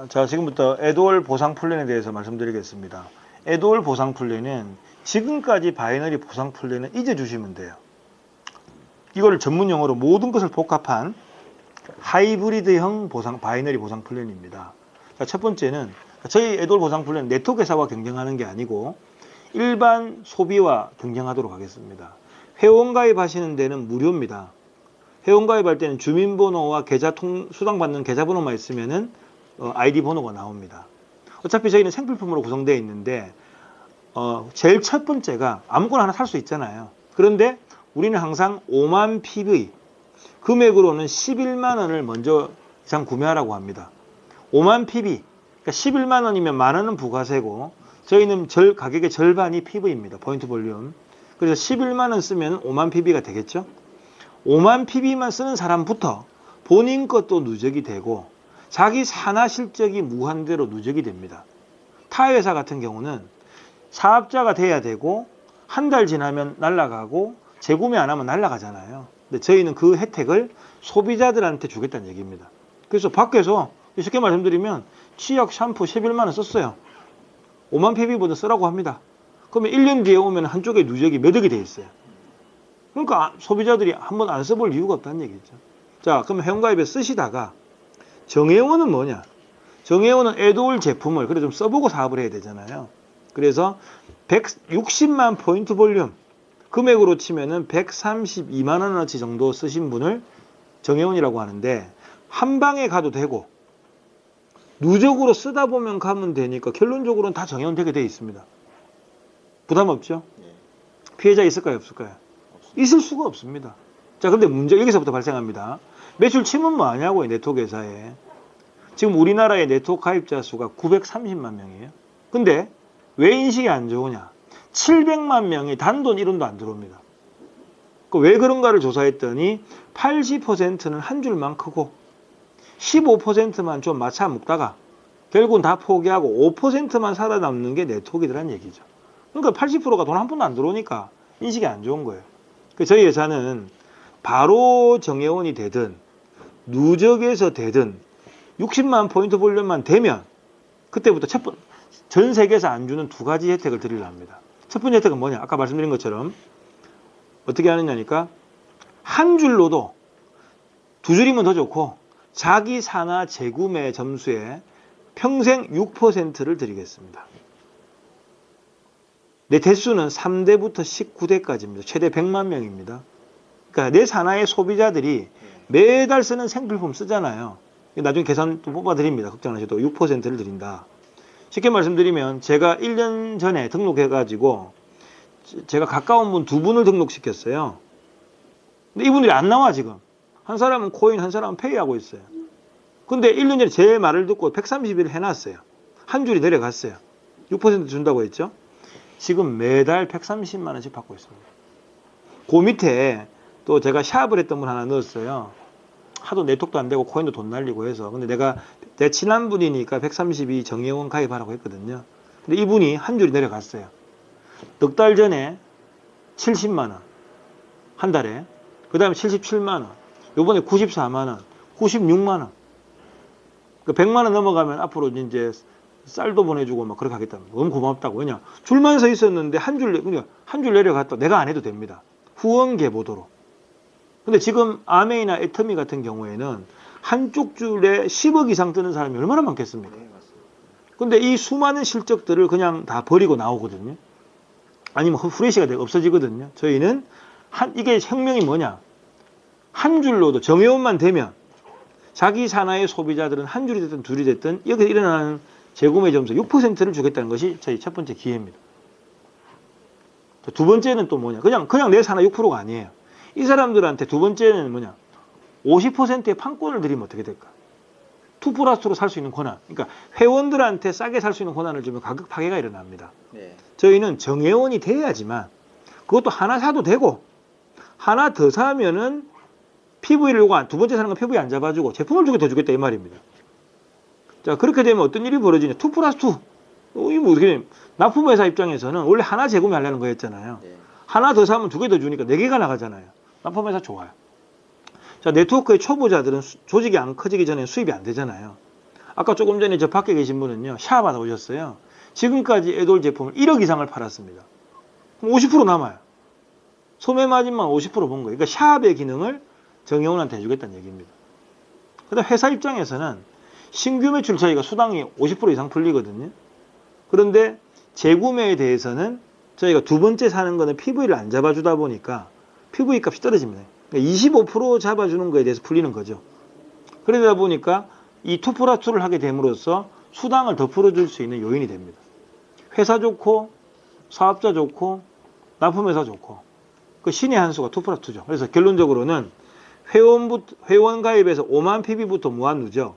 자, 지금부터 에드월 보상 플랜에 대해서 말씀드리겠습니다. 에드월 보상 플랜은 지금까지 바이너리 보상 플랜은 잊어주시면 돼요. 이거를 전문 용어로 모든 것을 복합한 하이브리드형 바이너리 보상 플랜입니다. 자, 첫 번째는 저희 에드월 보상 플랜은 네트워크 회사와 경쟁하는 게 아니고 일반 소비와 경쟁하도록 하겠습니다. 회원 가입하시는 데는 무료입니다. 회원 가입할 때는 주민번호와 수당받는 계좌번호만 있으면은 아이디 번호가 나옵니다. 어차피 저희는 생필품으로 구성되어 있는데 제일 첫 번째가 아무거나 하나 살 수 있잖아요. 그런데 우리는 항상 5만 PV 금액으로는 11만 원을 먼저 이상 구매하라고 합니다. 5만 PV 그러니까 11만 원이면 만 원은 부가세고 저희는 가격의 절반이 PV입니다. 포인트 볼륨. 그래서 11만 원 쓰면 5만 PV가 되겠죠. 5만 PV만 쓰는 사람부터 본인 것도 누적이 되고 자기 산하 실적이 무한대로 누적이 됩니다. 타 회사 같은 경우는 사업자가 돼야 되고 한 달 지나면 날아가고 재구매 안 하면 날아가잖아요. 근데 저희는 그 혜택을 소비자들한테 주겠다는 얘기입니다. 그래서 밖에서 쉽게 말씀드리면 치약, 샴푸 11만 원 썼어요. 5만 PV보다 쓰라고 합니다. 그러면 1년 뒤에 오면 한쪽에 누적이 몇 억이 돼 있어요. 그러니까 소비자들이 한번 안 써볼 이유가 없다는 얘기죠. 자, 그럼 회원가입에 쓰시다가 정회원은 뭐냐? 정회원은 에드월 제품을 그래 좀 써보고 사업을 해야 되잖아요. 그래서 160만 포인트 볼륨 금액으로 치면은 132만 원어치 정도 쓰신 분을 정회원이라고 하는데 한 방에 가도 되고 누적으로 쓰다 보면 가면 되니까 결론적으로는 다 정회원 되게 돼 있습니다. 부담 없죠? 피해자 있을까요? 없을까요? 있을 수가 없습니다. 자, 근데 문제 여기서부터 발생합니다. 매출 침은 뭐하냐고요, 네트워크 회사에. 지금 우리나라의 네트워크 가입자 수가 930만 명이에요. 근데 왜 인식이 안 좋으냐? 700만 명이 단돈 1원도 안 들어옵니다. 왜 그런가를 조사했더니 80%는 한 줄만 크고 15%만 좀 마차 묶다가 결국은 다 포기하고 5%만 살아남는 게 네트워크더란 얘기죠. 그러니까 80%가 돈 한 푼도 안 들어오니까 인식이 안 좋은 거예요. 저희 회사는 바로 정회원이 되든 누적에서 되든 60만 포인트 볼륨만 되면 그때부터 전 세계에서 안 주는 두 가지 혜택을 드리려 합니다. 첫 번째 혜택은 뭐냐? 아까 말씀드린 것처럼 어떻게 하느냐니까 한 줄로도 두 줄이면 더 좋고 자기 산하 재구매 점수에 평생 6%를 드리겠습니다. 내 대수는 3대부터 19대까지입니다. 최대 100만 명입니다. 그러니까 내 산하의 소비자들이 매달 쓰는 생필품 쓰잖아요. 나중에 계산 또 뽑아드립니다. 걱정 안 하셔도 6%를 드린다. 쉽게 말씀드리면 제가 1년 전에 등록해가지고 제가 가까운 분 두 분을 등록시켰어요. 근데 이분들이 안 나와 지금. 한 사람은 코인, 한 사람은 페이하고 있어요. 근데 1년 전에 제 말을 듣고 130일 해놨어요. 한 줄이 내려갔어요. 6% 준다고 했죠. 지금 매달 130만 원씩 받고 있습니다. 그 밑에 또 제가 샵을 했던 분 하나 넣었어요. 하도 네트워크도 안 되고 코인도 돈 날리고 해서. 근데 내 친한 분이니까 132 정회원 가입하라고 했거든요. 근데 이분이 한 줄이 내려갔어요. 넉 달 전에 70만 원. 한 달에. 그 다음에 77만 원. 요번에 94만 원. 96만 원. 그 100만 원 넘어가면 앞으로 이제 쌀도 보내주고 막 그렇게 하겠답니다. 너무 고맙다고. 왜냐? 줄만 서 있었는데 한 줄 내려갔다. 내가 안 해도 됩니다. 후원 계보도로. 근데 지금 아메이나 애터미 같은 경우에는 한쪽 줄에 10억 이상 뜨는 사람이 얼마나 많겠습니까? 근데 이 수많은 실적들을 그냥 다 버리고 나오거든요. 아니면 후레쉬가 되고 없어지거든요. 저희는 이게 혁명이 뭐냐? 한 줄로도 정회원만 되면 자기 산하의 소비자들은 한 줄이 됐든 둘이 됐든 여기서 일어나는 재구매 점수 6%를 주겠다는 것이 저희 첫 번째 기회입니다. 두 번째는 또 뭐냐? 그냥 내 산하 6%가 아니에요. 이 사람들한테 두 번째는 뭐냐? 50%의 판권을 드리면 어떻게 될까? 2+2로 살 수 있는 권한. 그러니까 회원들한테 싸게 살 수 있는 권한을 주면 가격 파괴가 일어납니다. 네. 저희는 정회원이 돼야지만 그것도 하나 사도 되고 하나 더 사면은 PV를 요구 두 번째 사는 건 PV 안 잡아주고 제품을 더 주겠다 이 말입니다. 자, 그렇게 되면 어떤 일이 벌어지냐? 2+2. 이게 뭐 어떻게 납품회사 입장에서는 원래 하나 재구매하려는 거였잖아요. 네. 하나 더 사면 2개 더 주니까 4개가 나가잖아요. 납품회사 좋아요. 자, 네트워크의 초보자들은 조직이 안 커지기 전에 수입이 안 되잖아요. 아까 조금 전에 저 밖에 계신 분은요, 샤 받아 오셨어요. 지금까지 에돌 제품을 1억 이상을 팔았습니다. 그럼 50% 남아요. 소매 마진만 50%본 거예요. 그러니까 샵의 기능을 정혜원한테 해주겠다는 얘기입니다. 그다음 회사 입장에서는 신규 매출 저희가 수당이 50% 이상 풀리거든요. 그런데 재구매에 대해서는 저희가 두 번째 사는 거는 PV를 안 잡아주다 보니까 PV 값이 떨어집니다. 그러니까 25% 잡아주는 거에 대해서 풀리는 거죠. 그러다 보니까 이 2+2를 하게 됨으로써 수당을 더 풀어줄 수 있는 요인이 됩니다. 회사 좋고 사업자 좋고 납품회사 좋고 그 신의 한 수가 2+2죠. 그래서 결론적으로는 회원 가입에서 5만 PB부터 무한 누적,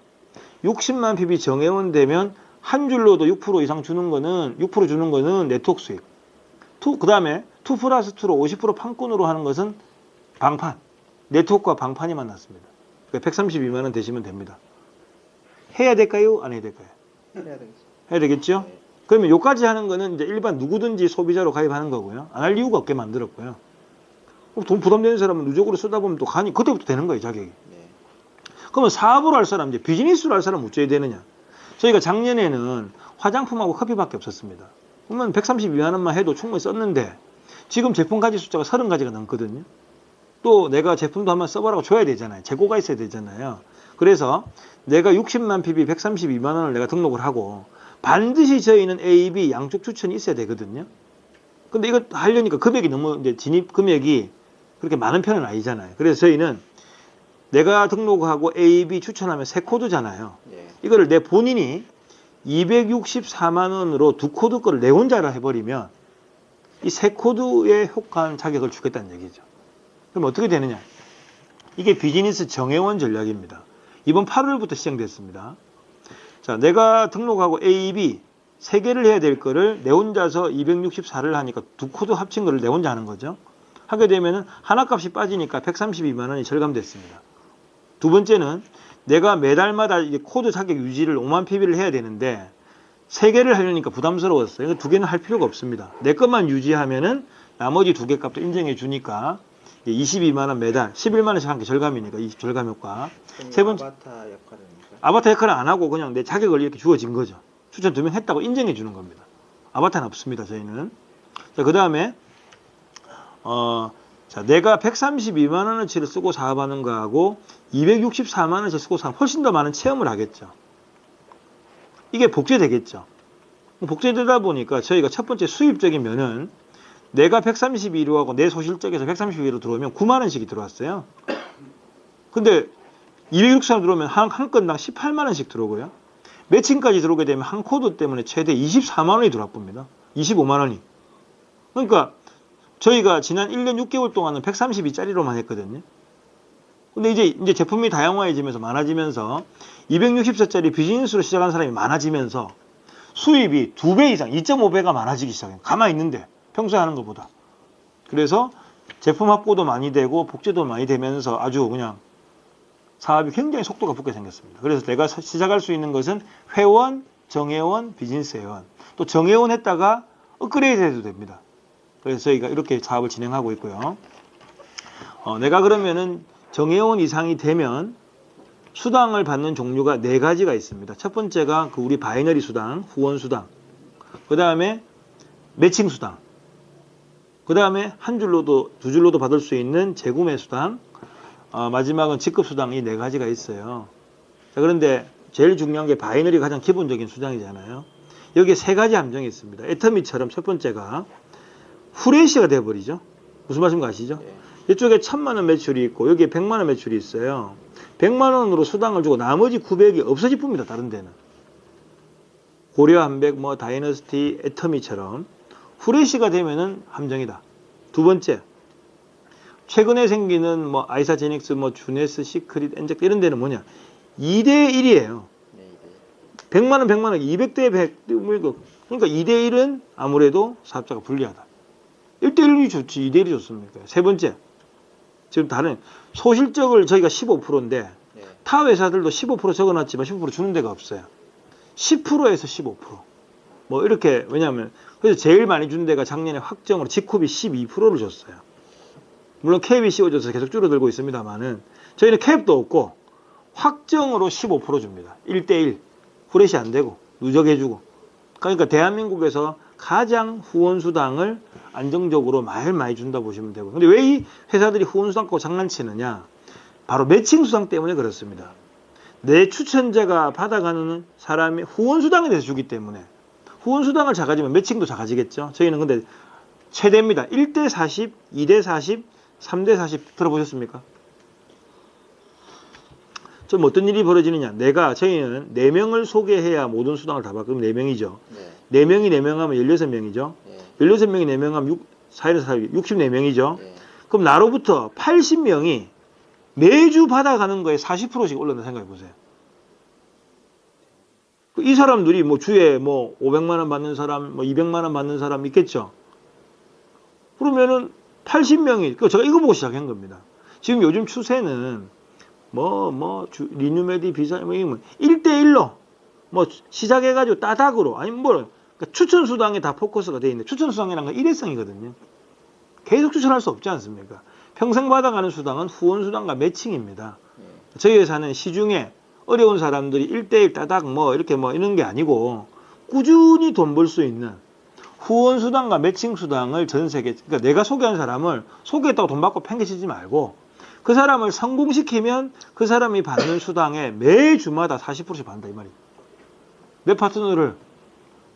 60만 PB 정회원 되면 한 줄로도 6% 이상 주는 거는 6% 주는 거는 네트워크 수익. 그 다음에 2+2로 50% 판권으로 하는 것은 방판. 네트워크와 방판이 만났습니다. 그러니까 132만 원 되시면 됩니다. 해야 될까요? 안 해야 될까요? 해야 되겠죠. 해야 되겠죠? 네. 그러면 요까지 하는 거는 이제 일반 누구든지 소비자로 가입하는 거고요. 안 할 이유가 없게 만들었고요. 돈 부담되는 사람은 누적으로 쓰다 보면 또 가니 그때부터 되는 거예요, 자격이. 네. 그러면 사업으로 할 사람, 이제 비즈니스로 할 사람 어쩌야 되느냐? 저희가 작년에는 화장품하고 커피밖에 없었습니다. 그러면 132만 원만 해도 충분히 썼는데 지금 제품 가지 숫자가 30가지가 넘거든요. 또 내가 제품도 한번 써보라고 줘야 되잖아요. 재고가 있어야 되잖아요. 그래서 내가 60만 PB 132만 원을 내가 등록을 하고 반드시 저희는 A, B 양쪽 추천이 있어야 되거든요. 근데 이거 하려니까 금액이 너무 이제 진입 금액이 그렇게 많은 편은 아니잖아요. 그래서 저희는 내가 등록하고 A, B 추천하면 세 코드잖아요. 네. 이거를 내 본인이 264만 원으로 두 코드 거를 내 혼자라 해버리면 이 세 코드에 효과한 자격을 주겠다는 얘기죠. 그럼 어떻게 되느냐? 이게 비즈니스 정회원 전략입니다. 이번 8월부터 시행됐습니다. 자, 내가 등록하고 A, B 세 개를 해야 될 거를 내 혼자서 264를 하니까 두 코드 합친 거를 내 혼자 하는 거죠. 하게 되면은 하나 값이 빠지니까 132만 원이 절감됐습니다. 두 번째는 내가 매달마다 이제 코드 자격 유지를 5만 PB를 해야 되는데 세 개를 하려니까 부담스러웠어요. 이거 두 개는 할 필요가 없습니다. 내 것만 유지하면은 나머지 두 개 값도 인정해 주니까 22만 원 매달 11만 원씩 한 개 절감이니까 20 절감 효과. 세 번째 아바타 역할입니까? 아바타 역할은 안 하고 그냥 내 자격을 이렇게 주어진 거죠. 추천 2명 했다고 인정해 주는 겁니다. 아바타는 없습니다. 저희는. 자, 그 다음에 자, 내가 132만 원어치를 쓰고 사업하는 거하고 264만 원어치 쓰고 사업 훨씬 더 많은 체험을 하겠죠. 이게 복제되겠죠. 복제되다 보니까 저희가 첫 번째 수입적인 면은 내가 132로 내 소실적에서 132로 들어오면 9만 원씩이 들어왔어요. 근데 264로 들어오면 한 건당 18만 원씩 들어오고요. 매칭까지 들어오게 되면 한 코드 때문에 최대 24만 원이 들어왔습니다. 25만 원이. 그러니까 저희가 지난 1년 6개월 동안은 132짜리로만 했거든요. 근데 이제 제품이 다양화해지면서 많아지면서 264짜리 비즈니스로 시작한 사람이 많아지면서 수입이 2배 이상, 2.5배가 많아지기 시작해요. 가만히 있는데 평소에 하는 것보다. 그래서 제품 확보도 많이 되고 복제도 많이 되면서 아주 그냥 사업이 굉장히 속도가 붙게 생겼습니다. 그래서 내가 시작할 수 있는 것은 회원, 정회원, 비즈니스 회원. 또 정회원 했다가 업그레이드 해도 됩니다. 그래서 저희가 이렇게 사업을 진행하고 있고요. 내가 그러면은 정회원 이상이 되면 수당을 받는 종류가 4가지가 있습니다. 첫 번째가 그 우리 바이너리 수당, 후원 수당. 그 다음에 매칭 수당. 그 다음에 한 줄로도, 두 줄로도 받을 수 있는 재구매 수당. 마지막은 직급 수당이 4가지가 있어요. 자, 그런데 제일 중요한 게 바이너리가 가장 기본적인 수당이잖아요. 여기에 3가지 함정이 있습니다. 애터미처럼 첫 번째가 후레쉬가 되어버리죠. 무슨 말씀인지 아시죠? 네. 이쪽에 1000만 원 매출이 있고 여기에 100만 원 매출이 있어요. 100만 원으로 수당을 주고 나머지 900이 없어질 뿐입니다. 다른 데는. 고려 한백, 다이너스티, 애터미처럼 후레쉬가 되면은 함정이다. 두 번째, 최근에 생기는 아이사제닉스, 주네스, 시크릿, 엔젝 이런 데는 뭐냐? 2대1이에요. 네, 100만 원, 100만 원, 200대 100. 그러니까 2대1은 아무래도 사업자가 불리하다. 1대1이 좋지, 2대1이 좋습니까? 세 번째, 지금 다른 소실적을 저희가 15%인데 네. 타 회사들도 15% 적어놨지만 15% 주는 데가 없어요. 10%에서 15%. 이렇게, 왜냐하면, 그래서 제일 많이 준 데가 작년에 확정으로 지코비 12%를 줬어요. 물론 캡이 씌워져서 계속 줄어들고 있습니다만은 저희는 캡도 없고 확정으로 15% 줍니다. 1대1. 후레쉬 안 되고 누적해주고. 그러니까 대한민국에서 가장 후원수당을 안정적으로 매일 많이 준다 보시면 되고. 근데 왜 이 회사들이 후원수당 갖고 장난치느냐? 바로 매칭수당 때문에 그렇습니다. 내 추천자가 받아가는 사람이 후원수당에 대해서 주기 때문에. 후원수당을 작아지면 매칭도 작아지겠죠. 저희는 근데 최대입니다. 1대 40, 2대 40, 3대 40 들어보셨습니까? 좀 어떤 일이 벌어지느냐. 저희는 4명을 소개해야 모든 수당을 다 받고, 그럼 4명이죠. 네. 4명이 4명 하면 16명이죠. 네. 16명이 4명 하면 4에서 64명이죠. 네. 그럼 나로부터 80명이 매주 받아가는 거에 40%씩 올른다 생각해 보세요. 이 사람들이 뭐 주에 뭐 500만 원 받는 사람, 뭐 200만 원 받는 사람 있겠죠. 그러면은 80명이, 제가 이거 보고 시작한 겁니다. 지금 요즘 추세는 리뉴메디 비자, 1대1로, 시작해가지고 따닥으로, 아니면 그러니까 추천수당에 다 포커스가 돼 있는데, 추천수당이라는 건 일회성이거든요. 계속 추천할 수 없지 않습니까? 평생 받아가는 수당은 후원수당과 매칭입니다. 저희 회사는 시중에 어려운 사람들이 1대1 따닥 이런 게 아니고, 꾸준히 돈 벌 수 있는 후원수당과 매칭수당을 전 세계, 그러니까 내가 소개한 사람을 소개했다고 돈 받고 팽개치지 말고, 그 사람을 성공시키면 그 사람이 받는 수당에 매주마다 40%씩 받는다 이 말이에요. 내 파트너를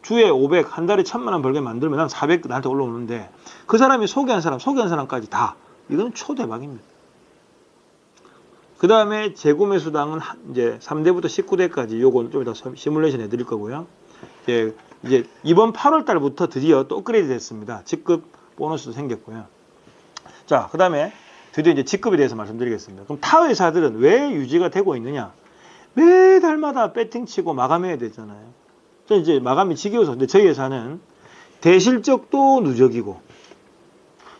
주에 500, 한 달에 1000만 원 벌게 만들면 난 400 나한테 올라오는데 그 사람이 소개한 사람까지 다. 이건 초대박입니다. 그 다음에 재구매 수당은 이제 3대부터 19대까지 요건 좀 이따 시뮬레이션 해드릴 거고요. 이제 이번 8월 달부터 드디어 또 업그레이드 됐습니다. 직급 보너스도 생겼고요. 자, 그 다음에 드디어 이제 직급에 대해서 말씀드리겠습니다. 그럼 타 회사들은 왜 유지가 되고 있느냐? 매달마다 배팅 치고 마감해야 되잖아요. 이제 마감이 지겨워서. 근데 저희 회사는 대실적도 누적이고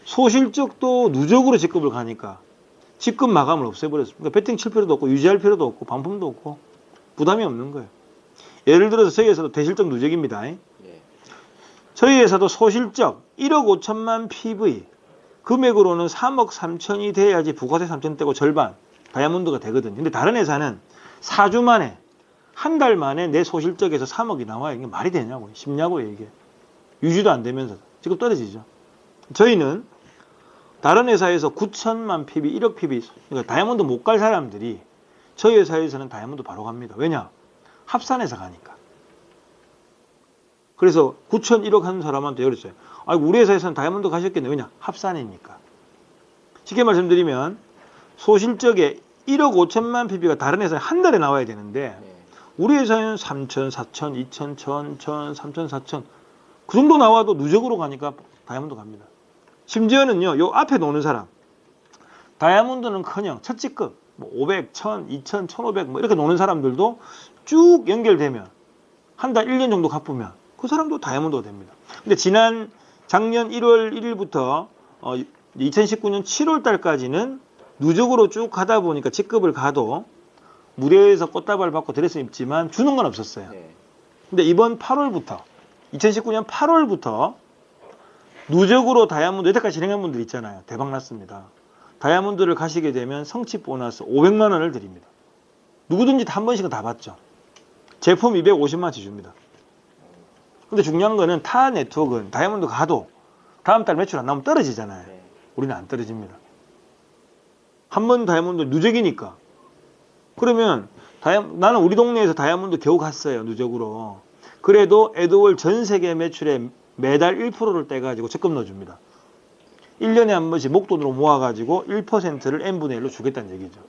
소실적도 누적으로 직급을 가니까 직급 마감을 없애버렸습니다. 그러니까 배팅 칠 필요도 없고 유지할 필요도 없고 반품도 없고 부담이 없는 거예요. 예를 들어서 저희 회사도 대실적 누적입니다. 네. 저희 회사도 소실적 1억 5천만 PV 금액으로는 3억 3천이 돼야지 부가세 3천 떼고 절반 다이아몬드가 되거든요. 근데 다른 회사는 4주 만에 한 달 만에 내 소실적에서 3억이 나와요. 이게 말이 되냐고요. 쉽냐고요 이게. 유지도 안 되면서 지금 떨어지죠. 저희는 다른 회사에서 9천만 PB, 1억 PB 그러니까 다이아몬드 못 갈 사람들이 저희 회사에서는 다이아몬드 바로 갑니다. 왜냐? 합산해서 가니까. 그래서 9천, 1억 하는 사람한테 그랬어요. 우리 회사에서는 다이아몬드 가셨겠네. 왜냐? 합산이니까. 쉽게 말씀드리면 소실적에 1억 5천만 PB가 다른 회사에 한 달에 나와야 되는데 네. 우리 회사에는 3천, 4천, 2천, 1천, 1천, 3천, 4천 그 정도 나와도 누적으로 가니까 다이아몬드 갑니다. 심지어는요. 요 앞에 노는 사람 다이아몬드는커녕 첫 직급 500, 1000, 2000, 1500 이렇게 노는 사람들도 쭉 연결되면 한 달 1년 정도 갚으면 그 사람도 다이아몬드가 됩니다. 근데 작년 1월 1일부터 2019년 7월 달까지는 누적으로 쭉 가다 보니까 직급을 가도 무료에서 꽃다발 받고 드레스 입지만 주는 건 없었어요. 네. 근데 이번 8월부터 2019년 8월부터 누적으로 다이아몬드 여태까지 진행한 분들 있잖아요. 대박 났습니다. 다이아몬드를 가시게 되면 성취 보너스 500만 원을 드립니다. 누구든지 한 번씩은 다 받죠. 제품 250만 원치 줍니다. 근데 중요한 거는 타 네트워크는 다이아몬드 가도 다음 달 매출 안 나오면 떨어지잖아요. 네. 우리는 안 떨어집니다. 한 번 다이아몬드 누적이니까. 그러면 나는 우리 동네에서 다이아몬드 겨우 갔어요. 누적으로. 그래도 에드월 전 세계 매출의 매달 1%를 떼가지고 적금 넣어줍니다. 1년에 한 번씩 목돈으로 모아가지고 1%를 n분의 1로 주겠다는 얘기죠.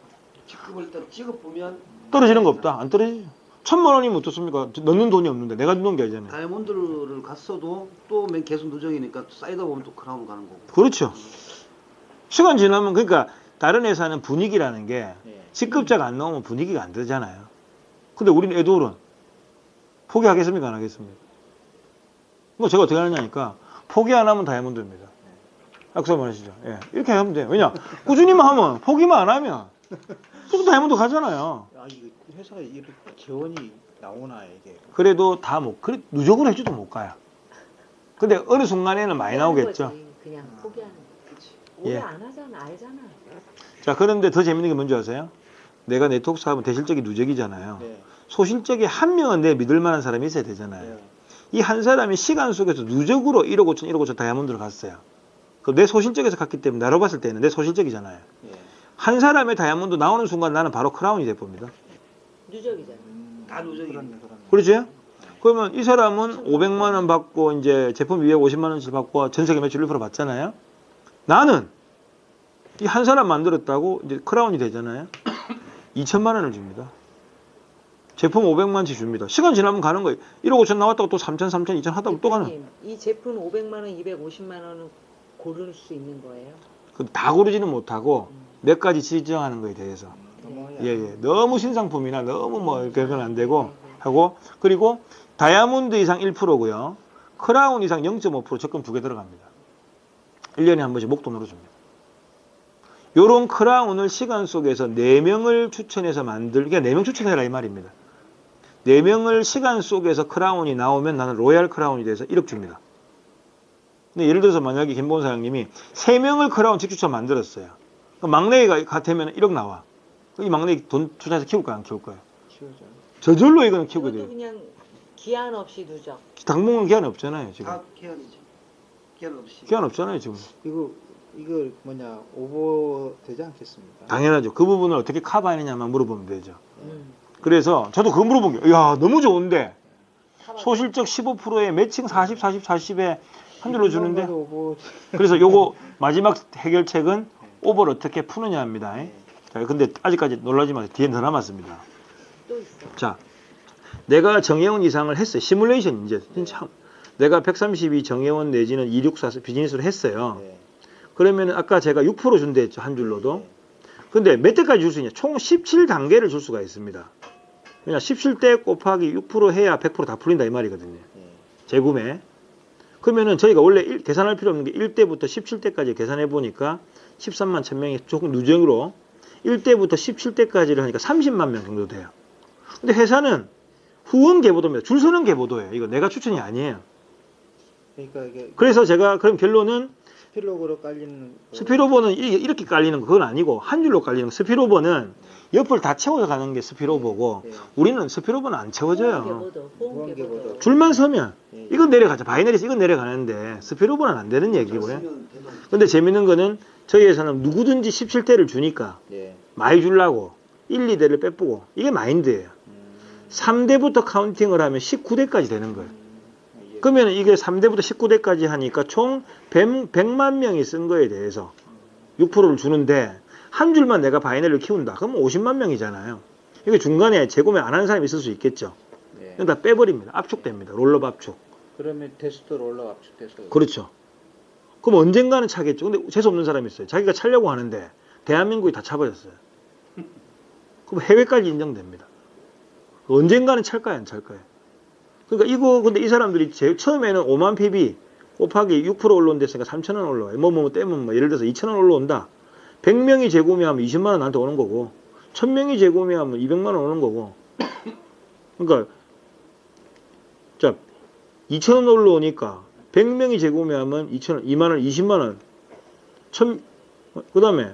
직급을 딱 찍어보면 떨어지는 거 없다. 안 떨어지죠. 1000만 원이면 어떻습니까? 넣는 돈이 없는데 내가 넣는 게 아니잖아요. 다이아몬드를 갔어도 또 계속 누적이니까 쌓이다 보면 또 크라운 가는 거고. 그렇죠. 시간 지나면 그러니까 다른 회사는 분위기라는 게 네. 직급자가 안 나오면 분위기가 안 되잖아요. 근데 우리는 에드월은 포기하겠습니까? 안 하겠습니까? 제가 어떻게 하느냐니까 포기 안 하면 다이아몬드입니다. 약속 말하시죠. 예. 이렇게 하면 돼요. 왜냐? 꾸준히만 하면 포기만 안 하면 또 다이아몬드 가잖아요. 이거 회사에 이렇게 재원이 나오나 이게. 그래도 그래, 누적으로 해줘도 못 가요. 근데 어느 순간에는 많이 나오겠죠. 거지. 그냥 포기하는 거지. 예. 오래 안 하잖아. 알잖아. 자, 그런데 더 재밌는 게 뭔지 아세요? 내가 네트워크 사업은 대실적이 누적이잖아요. 네. 소실적에 한 명은 내 믿을 만한 사람이 있어야 되잖아요. 예. 이 한 사람이 시간 속에서 누적으로 1억 5천, 1억 5천 다이아몬드를 갔어요. 그럼 내 소실적에서 갔기 때문에 나로 봤을 때는 내 소실적이잖아요. 예. 한 사람의 다이아몬드 나오는 순간 나는 바로 크라운이 돼봅니다. 누적이잖아. 다 누적이네. 그렇네. 그렇죠? 그러면 이 사람은 500만 원 받고 이제 제품 250만 원씩 받고 전 세계 매출 1% 받잖아요. 나는 이 한 사람 만들었다고 이제 크라운이 되잖아요. 2천만 원을 줍니다. 제품 500만치 줍니다. 시간 지나면 가는 거예요. 1억 5천 나왔다고 또 3천, 3천, 2천 하다가 또 가는. 대표님, 이 제품 500만 원, 250만 원은 고를 수 있는 거예요? 다 고르지는 못하고 몇 가지 지정하는 거에 대해서. 너무 예. 너무 신상품이나 너무 뭐 그건 안 되고 하고 그리고 다이아몬드 이상 1%고요. 크라운 이상 0.5% 적금 2개 들어갑니다. 1년에 한 번씩 목돈으로 줍니다. 요런 크라운을 시간 속에서 4명을 추천해서 그러니까 4명 추천해라 이 말입니다. 4명을 시간 속에서 크라운이 나오면 나는 로얄 크라운이 돼서 1억 줍니다. 근데 예를 들어서 만약에 김보은 사장님이 3명을 크라운 직추천 만들었어요. 그럼 막내가 같으면 1억 나와. 이 막내 돈 투자해서 키울까요? 안 키울까요? 키우죠. 저절로 이거는 키우게 그것도 돼요. 그냥 기한 없이 누적. 당분간 기한 없잖아요, 지금. 다 기한이지. 기한 없이. 기한 없잖아요, 지금. 이거 뭐냐 오버 되지 않겠습니까? 당연하죠. 그 부분을 어떻게 커버하느냐만 물어보면 되죠. 음. 그래서 저도 그거 물어본 게, 야 너무 좋은데 소실적 15%에 매칭 40, 40, 40에 한 줄로 주는데. 오버. 그래서 요거 마지막 해결책은 오버를 어떻게 푸느냐입니다. 자, 근데 아직까지 놀라지 마세요. 뒤에 더 남았습니다. 또 있어. 자, 내가 정해온 이상을 했어요. 시뮬레이션 이제 진짜 내가 132 정해온 내지는 264 비즈니스로 했어요. 네. 그러면 아까 제가 6% 준다 했죠. 한 줄로도. 근데 몇 대까지 줄 수 있냐? 총 17단계를 줄 수가 있습니다. 그냥 17대 곱하기 6% 해야 100% 다 풀린다 이 말이거든요. 네. 재구매. 그러면은 저희가 원래 계산할 필요 없는 게 1대부터 17대까지 계산해 보니까 13만 1000명이 조금 누적으로 1대부터 17대까지를 하니까 30만 명 정도 돼요. 근데 회사는 후원 계보도입니다. 줄 서는 계보도예요. 이거 내가 추천이 아니에요. 그러니까 이게 그래서 제가 그럼 결론은 스피록으로 깔리는 스피로버는 이렇게 깔리는 거 그건 아니고 한 줄로 깔리는 거. 스피로버는 옆을 다 채워서 가는 게 스피로버고 네. 우리는 스피로버는 안 채워져요. 호응계보도. 호응계보도. 줄만 서면 예. 이건 내려가자. 바이너리에서 이건 내려가는데 스피로버는 안 되는 얘기고요. 쓰면 되도. 근데 재밌는 거는 저희 회사는 누구든지 17대를 주니까 예. 많이 주려고 1, 2대를 빼쁘고 이게 마인드예요. 3대부터 카운팅을 하면 19대까지 되는 거예요. 예. 그러면 이게 3대부터 19대까지 하니까 총 100만 명이 쓴 거에 대해서 6%를 주는데 한 줄만 내가 바이너리를 키운다. 그러면 50만 명이잖아요. 이게 중간에 재구매 안 하는 사람이 있을 수 있겠죠. 예. 이건 다 빼버립니다. 압축됩니다. 롤업 압축. 그러면 테스트 롤러 압축돼서 그렇죠. 그럼 언젠가는 차겠죠. 근데 재수없는 사람이 있어요. 자기가 차려고 하는데 대한민국이 다 차버렸어요. 그럼 해외까지 인정됩니다. 언젠가는 찰까요? 안 찰까요? 그러니까 이거 근데 이 사람들이 처음에는 5만 PB 곱하기 6% 올라온댔으니까 3,000원 올라와요. 뭐 떼면 뭐 예를 들어서 2,000원 올라온다. 100명이 재구매하면 20만 원 나한테 오는 거고 1,000명이 재구매하면 200만 원 오는 거고 그러니까 자 2,000원 올라오니까 100명이 재구매하면 2,000원, 2만 원, 20만 원. 그 다음에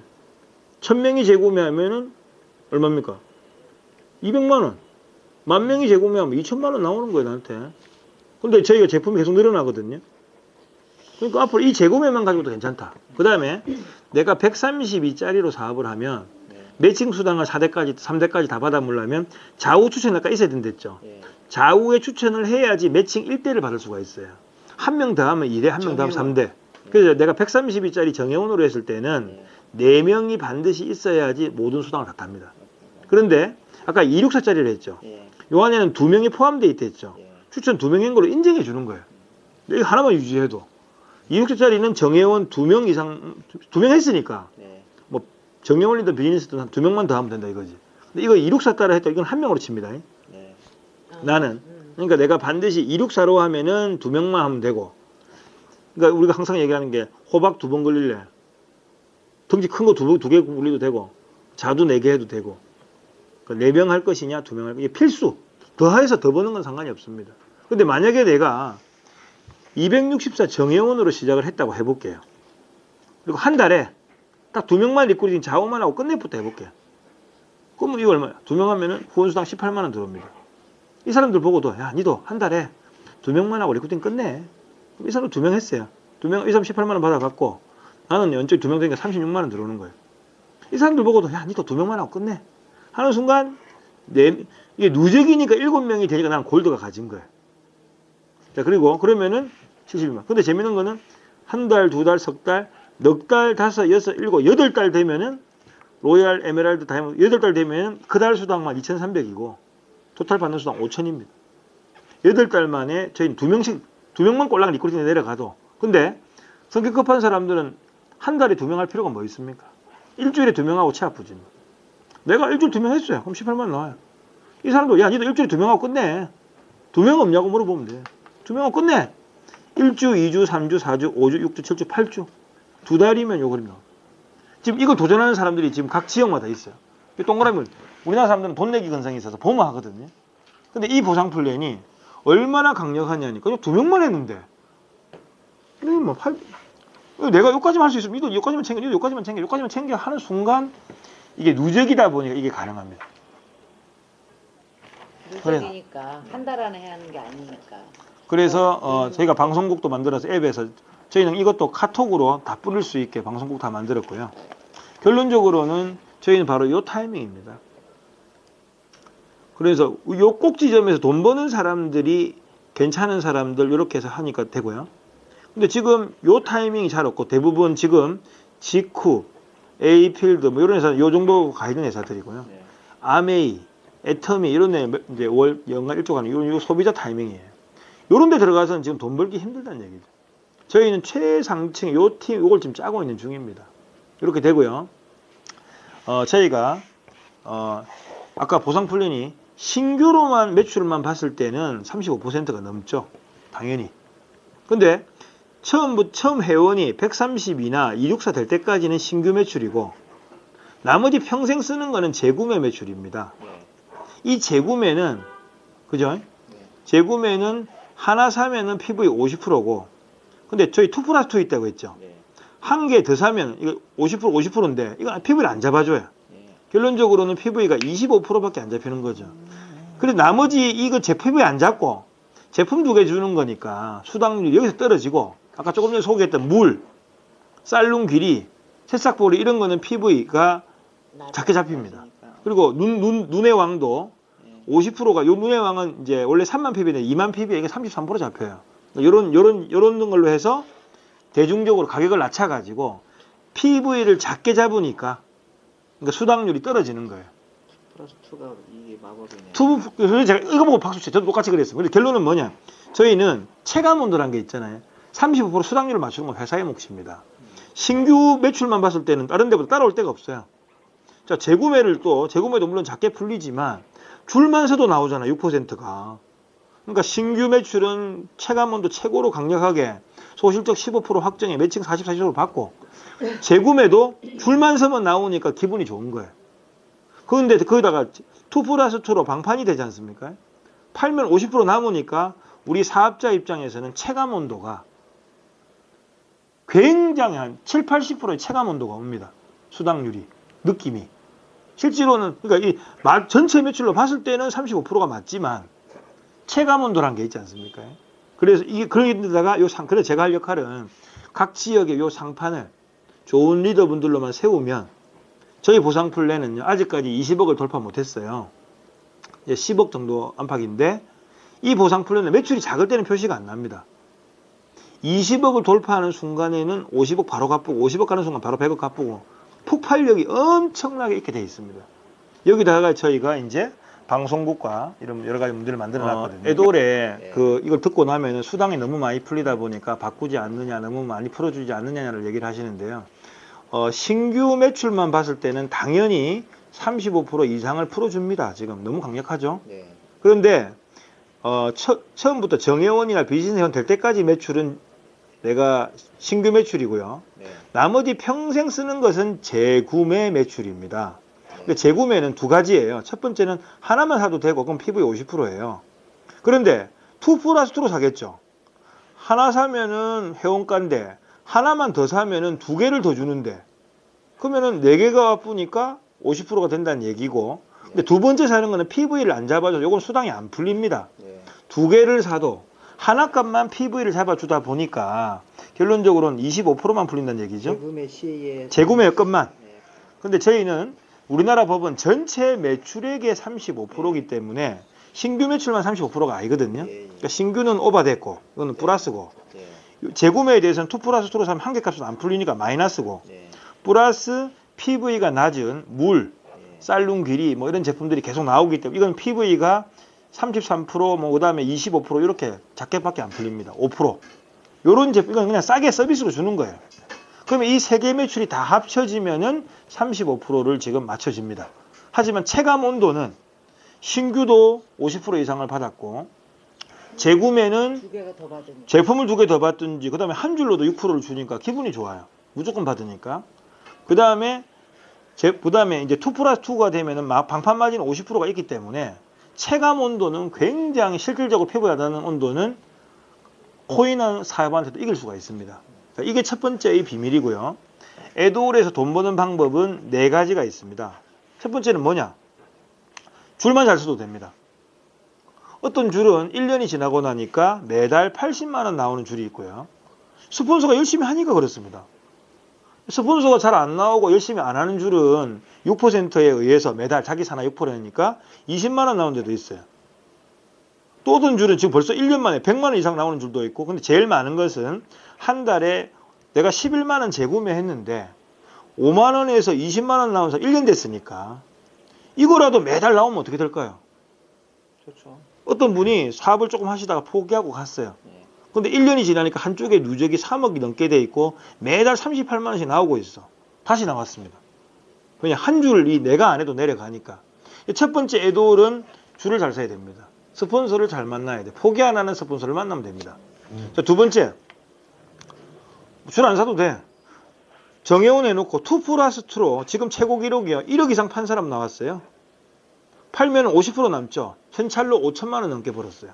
1,000명이 재구매하면은 얼마입니까? 200만 원. 10,000명이 재구매하면 2천만 원 나오는 거예요, 나한테. 근데 저희가 제품이 계속 늘어나거든요. 그러니까 앞으로 이 재구매만 가지고도 괜찮다. 그 다음에 내가 132짜리로 사업을 하면 네. 매칭 수당을 4대까지, 3대까지 다 받아물려면 좌우 추천이 아까 있어야 된댔죠. 예. 좌우에 추천을 해야지 매칭 1대를 받을 수가 있어요. 한 명 더 하면 2대, 한 명 더 하면 3대. 그래서 내가 132짜리 정해원으로 했을 때는 4명이 반드시 있어야지 모든 수당을 다 탑니다. 그런데 아까 264짜리를 했죠. 예. 요 안에는 2명이 포함되어 있댔죠. 예. 추천 2명인 걸로 인정해 주는 거예요. 이거 하나만 유지해도. 264짜리는 정해원 2명 이상, 2명 했으니까 네. 뭐 정해원이든 비즈니스든 한 2명만 더 하면 된다 이거지. 근데 이거 264 따라 했다. 이건 한 명으로 칩니다. 네. 나는. 그러니까 내가 반드시 264로 하면은 2명만 하면 되고. 그러니까 우리가 항상 얘기하는 게 호박 2번 걸릴래. 덩치 큰 거 두 개 굴리도 되고. 자두 4개 해도 되고. 그러니까 4명 할 것이냐 2명 할 것이냐. 이게 필수. 더 해서 더 버는 건 상관이 없습니다. 근데 만약에 내가 264 정회원으로 시작을 했다고 해볼게요. 그리고 한 달에 딱 2명만 리크루팅 좌우만 하고 끝내부터 해볼게요. 그러면 이거 얼마야? 2명 하면은 후원수당 18만 원 들어옵니다. 이 사람들 보고도 야 니도 한 달에 2명만 하고 리크루팅 끝내. 이 사람 2명 했어요. 2명 이 사람 18만 원 받아갖고 나는 연초에 2명 되니까 36만 원 들어오는 거예요. 이 사람들 보고도 야 니도 2명만 하고 끝내 하는 순간 이게 누적이니까 7명이 되니까 나는 골드가 가진 거예요. 자 그리고 그러면은 72만. 근데 재밌는 거는 한 달, 2달, 석 달, 넉 달, 5, 6, 7, 8달 되면은 로얄, 에메랄드, 다이아몬드 8달 되면은 그 달 수당만 2,300이고 토탈 받는 수당 5,000입니다. 8달 만에 저희는 2명만 꼴랑 리크루팅에 내려가도 근데 성격 급한 사람들은 한 달에 2명 할 필요가 뭐 있습니까? 일주일에 2명하고 채 아프지. 내가 일주일 2명 했어요. 그럼 18만 원 나와요. 이 사람도 야 니도 일주일에 2명하고 끝내. 2명 없냐고 물어보면 돼. 2명하고 끝내. 1주, 2주, 3주, 4주, 5주, 6주, 7주, 8주. 2달이면 요거입니다. 지금 이걸 도전하는 사람들이 지금 각 지역마다 있어요. 동그라미 우리나라 사람들은 돈 내기 근성이 있어서 보면 하거든요. 근데 이 보상 플랜이 얼마나 강력하냐니까 2명만 했는데 뭐 내가 여기까지만 할 수 있으면 이도 여기까지만 챙겨, 이도 여기까지만 챙겨, 여기까지만 챙겨 하는 순간 이게 누적이다 보니까 이게 가능합니다. 누적이니까 한 달 안에 하는 게 아니니까. 그래서 저희가 방송국도 만들어서 앱에서 저희는 이것도 카톡으로 다 뿌릴 수 있게 방송국 다 만들었고요. 결론적으로는 저희는 바로 이 타이밍입니다. 그래서 이 꼭 지점에서 돈 버는 사람들이 괜찮은 사람들 이렇게 해서 하니까 되고요. 근데 지금 요 타이밍이 잘 없고 대부분 지금 직후, A필드 뭐 이런 회사 요 정도 가 있는 회사들이고요. 네. 아메이, 애터미 이런 애 이제 월 연간 1조 가는 요 소비자 타이밍이에요. 요런 데 들어가서는 지금 돈 벌기 힘들다는 얘기죠. 저희는 최상층 요 팀 요걸 지금 짜고 있는 중입니다. 이렇게 되고요. 저희가 아까 보상 플랜이 신규로만 매출만 봤을 때는 35%가 넘죠. 당연히. 근데 처음 회원이 132나 264 될 때까지는 신규 매출이고 나머지 평생 쓰는 거는 재구매 매출입니다. 네. 이 재구매는 그죠? 재구매는 하나 사면은 PV 50%고 근데 저희 2 플러스 2 있다고 했죠. 네. 한 개 더 사면 이거 50%인데 이거 PV를 안 잡아줘요. 네. 결론적으로는 PV가 25%밖에 안 잡히는 거죠. 그래서 나머지 이거 제 PV 안 잡고 제품 2개 주는 거니까 수당률이 여기서 떨어지고 아까 조금 전에 소개했던 물, 쌀룸 길이, 새싹보리 이런 거는 PV가 작게 잡힙니다. 그리고 눈의 왕도 50%가 요 눈의 왕은 이제 원래 3만 PV인데 2만 PV에 이게 33% 잡혀요. 요런 걸로 해서 대중적으로 가격을 낮춰가지고 PV를 작게 잡으니까 그러니까 수당률이 떨어지는 거예요. 플러스 2가 이게 마법이네. 그래서 제가 이거 보고 박수 쳐. 저도 똑같이 그랬어요. 근데 결론은 뭐냐? 저희는 체감 온도라는 게 있잖아요. 35% 수당률을 맞추는 건 회사의 몫입니다. 신규 매출만 봤을 때는 다른 데보다 따라올 데가 없어요. 자, 재구매도 물론 작게 풀리지만 줄만 서도 나오잖아, 6%가. 그러니까 신규 매출은 체감 온도 최고로 강력하게 소실적 15% 확정에 매칭 40% 받고 재구매도 줄만 서면 나오니까 기분이 좋은 거예요. 그런데 거기다가 2 플러스 2로 방판이 되지 않습니까? 팔면 50% 남으니까 우리 사업자 입장에서는 체감 온도가 굉장히 한 7, 80%의 체감 온도가 옵니다. 수당률이, 느낌이. 실제로는 그러니까 이 전체 매출로 봤을 때는 35%가 맞지만 체감 온도라는 게 있지 않습니까? 그래서 이게 그런데다가 그래서 제가 할 역할은 각 지역의 요 상판을 좋은 리더분들로만 세우면 저희 보상 플랜은요 아직까지 20억을 돌파 못했어요. 이제 10억 정도 안팎인데 이 보상 플랜은 매출이 작을 때는 표시가 안 납니다. 20억을 돌파하는 순간에는 50억 바로 갚고 50억 가는 순간 바로 100억 갚고 폭발력이 엄청나게 있게 돼 있습니다. 여기다가 저희가 이제 방송국과 이런 여러 가지 문제를 만들어 놨거든요. 애돌에 이걸 듣고 나면은 수당이 너무 많이 풀리다 보니까 바꾸지 않느냐, 너무 많이 풀어주지 않느냐를 얘기를 하시는데요. 신규 매출만 봤을 때는 당연히 35% 이상을 풀어줍니다. 지금 너무 강력하죠. 네. 그런데 처음부터 정회원이나 비즈니스 회원 될 때까지 매출은 내가 신규 매출이고요. 네. 나머지 평생 쓰는 것은 재구매 매출입니다. 근데 재구매는 두 가지예요. 첫 번째는 하나만 사도 되고 그럼 PV 50%예요. 그런데 2 플러스 2로 사겠죠. 하나 사면은 회원가인데 하나만 더 사면은 2개를 더 주는데 그러면은 4개가 와쁘니까 50%가 된다는 얘기고 근데 두 번째 사는 거는 PV를 안 잡아줘서 요건 수당이 안 풀립니다. 예. 두 개를 사도 하나 값만 PV를 잡아주다 보니까 결론적으로는 25%만 풀린다는 얘기죠. 재구매 시에 재구매 여건만. 예. 근데 저희는 우리나라 법은 전체 매출액의 35%이기 때문에 신규 매출만 35%가 아니거든요. 예, 예. 그러니까 신규는 오버됐고 이거는 플러스고 예. 재구매에 대해서는 2 플러스 2로 사면 한개 값은 안 풀리니까 마이너스고 예. 플러스 PV가 낮은 물, 예. 쌀룸 귀리 뭐 이런 제품들이 계속 나오기 때문에 이건 PV가 33%뭐 그다음에 25% 이렇게 작게밖에 안 풀립니다. 5%. 요런 제품 이건 그냥 싸게 서비스로 주는 거예요. 그러면 이 세 개 매출이 다 합쳐지면은 35%를 지금 맞춰집니다. 하지만 체감 온도는 신규도 50% 이상을 받았고 재구매는 두 개가 더 받으니까. 제품을 두 개 더 받든지 그 다음에 한 줄로도 6%를 주니까 기분이 좋아요. 무조건 받으니까. 그 다음에 이제 2 플러스 2가 되면은 방판 마진 50%가 있기 때문에 체감 온도는 굉장히 실질적으로 피부하다는 온도는 코인한 사업한테도 이길 수가 있습니다. 그러니까 이게 첫 번째의 비밀이고요. 에드올에서 돈 버는 방법은 4가지가 있습니다. 첫 번째는 뭐냐? 줄만 잘 써도 됩니다. 어떤 줄은 1년이 지나고 나니까 매달 80만 원 나오는 줄이 있고요. 스폰서가 열심히 하니까 그렇습니다. 스폰서가 잘 안 나오고 열심히 안 하는 줄은 6%에 의해서 매달 자기 산하 6%니까 20만 원 나오는 데도 있어요. 또 어떤 줄은 지금 벌써 1년 만에 100만 원 이상 나오는 줄도 있고, 근데 제일 많은 것은 한 달에 내가 11만 원 재구매했는데 5만 원에서 20만 원 나오면서 1년 됐으니까 이거라도 매달 나오면 어떻게 될까요? 좋죠. 어떤 분이 사업을 조금 하시다가 포기하고 갔어요. 예. 근데 1년이 지나니까 한쪽에 누적이 3억이 넘게 돼 있고 매달 38만 원씩 나오고 있어. 다시 나왔습니다. 그냥 한 줄이 내가 안 해도 내려가니까. 첫 번째 에드올은 줄을 잘 서야 됩니다. 스폰서를 잘 만나야 돼. 포기 안 하는 스폰서를 만나면 됩니다. 자, 두 번째, 줄 안 사도 돼. 정해운 해놓고 2 플러스 2로 지금 최고 기록이요. 1억 이상 판 사람 나왔어요. 팔면 50% 남죠. 현찰로 5천만 원 넘게 벌었어요.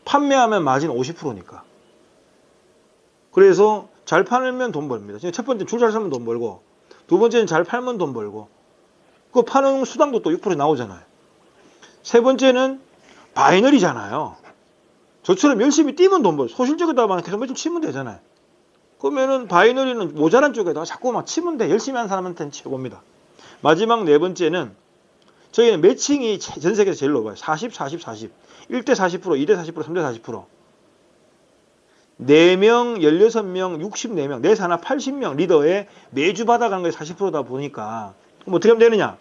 판매하면 마진 50%니까. 그래서 잘 팔면 돈 벌입니다. 첫 번째 줄 잘 사면 돈 벌고, 두 번째는 잘 팔면 돈 벌고, 그 파는 수당도 또 6% 나오잖아요. 세 번째는 바이너리잖아요. 저처럼 열심히 뛰면 돈 벌. 소실적에다가 계속 매출 치면 되잖아요. 그러면은 바이너리는 모자란 쪽에다가 자꾸 막 치면 돼. 열심히 하는 사람한테는 최고입니다. 마지막 네 번째는 저희는 매칭이 전 세계에서 제일 높아요. 40, 40, 40. 1대 40%, 2대 40%, 3대 40%. 4명, 16명, 64명, 내 산하 80명 리더에 매주 받아가는 게 40%다 보니까 그럼 어떻게 하면 되느냐?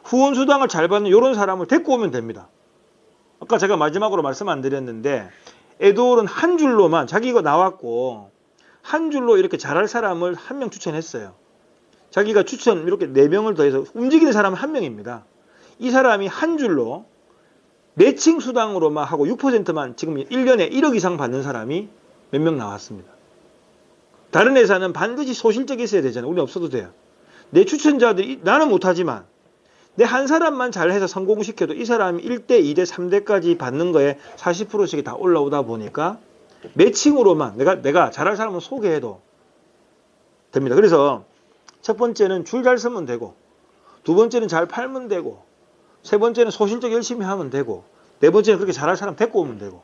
후원수당을 잘 받는 이런 사람을 데리고 오면 됩니다. 아까 제가 마지막으로 말씀 안 드렸는데 에드올은 한 줄로만 자기가 나왔고 한 줄로 이렇게 잘할 사람을 한 명 추천했어요. 자기가 추천 이렇게 4명을 더해서 움직이는 사람은 한 명입니다. 이 사람이 한 줄로 매칭 수당으로만 하고 6%만 지금 1년에 1억 이상 받는 사람이 몇 명 나왔습니다. 다른 회사는 반드시 소실적이 있어야 되잖아요. 우리 없어도 돼요. 내 추천자들이 나는 못하지만 내 한 사람만 잘해서 성공시켜도 이 사람이 1대, 2대, 3대까지 받는 거에 40%씩이 다 올라오다 보니까 매칭으로만 내가 잘할 사람을 소개해도 됩니다. 그래서 첫 번째는 줄 잘 서면 되고, 두 번째는 잘 팔면 되고, 세 번째는 소실적 열심히 하면 되고, 네 번째는 그렇게 잘할 사람 데리고 오면 되고,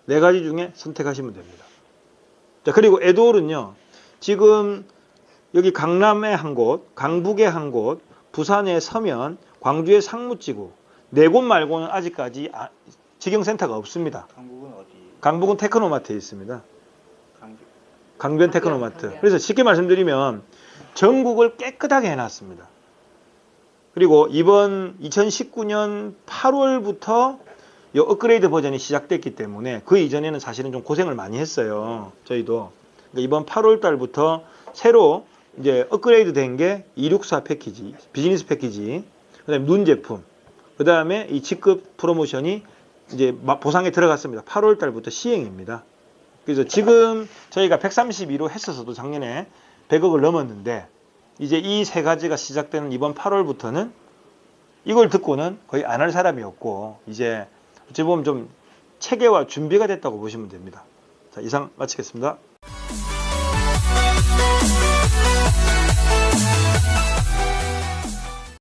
4가지 중에 선택하시면 됩니다. 자, 그리고 에드올은요, 지금 여기 강남에 한 곳, 강북에 한 곳, 부산의 서면, 광주의 상무지구 4곳 말고는 아직까지 직영센터가 없습니다. 강북은 어디? 강북은 테크노마트에 있습니다. 강북. 강변 테크노마트. 그래서 쉽게 말씀드리면 전국을 깨끗하게 해놨습니다. 그리고 이번 2019년 8월부터 이 업그레이드 버전이 시작됐기 때문에 그 이전에는 사실은 좀 고생을 많이 했어요. 저희도. 그러니까 이번 8월 달부터 새로 이제 업그레이드 된 게 264 패키지, 비즈니스 패키지, 그 다음에 눈 제품, 그 다음에 이 직급 프로모션이 이제 보상에 들어갔습니다. 8월 달부터 시행입니다. 그래서 지금 저희가 132로 했었어도 작년에 100억을 넘었는데 이제 이 3가지가 시작되는 이번 8월부터는 이걸 듣고는 거의 안 할 사람이 없고 이제 어찌 보면 좀 체계와 준비가 됐다고 보시면 됩니다. 자, 이상 마치겠습니다.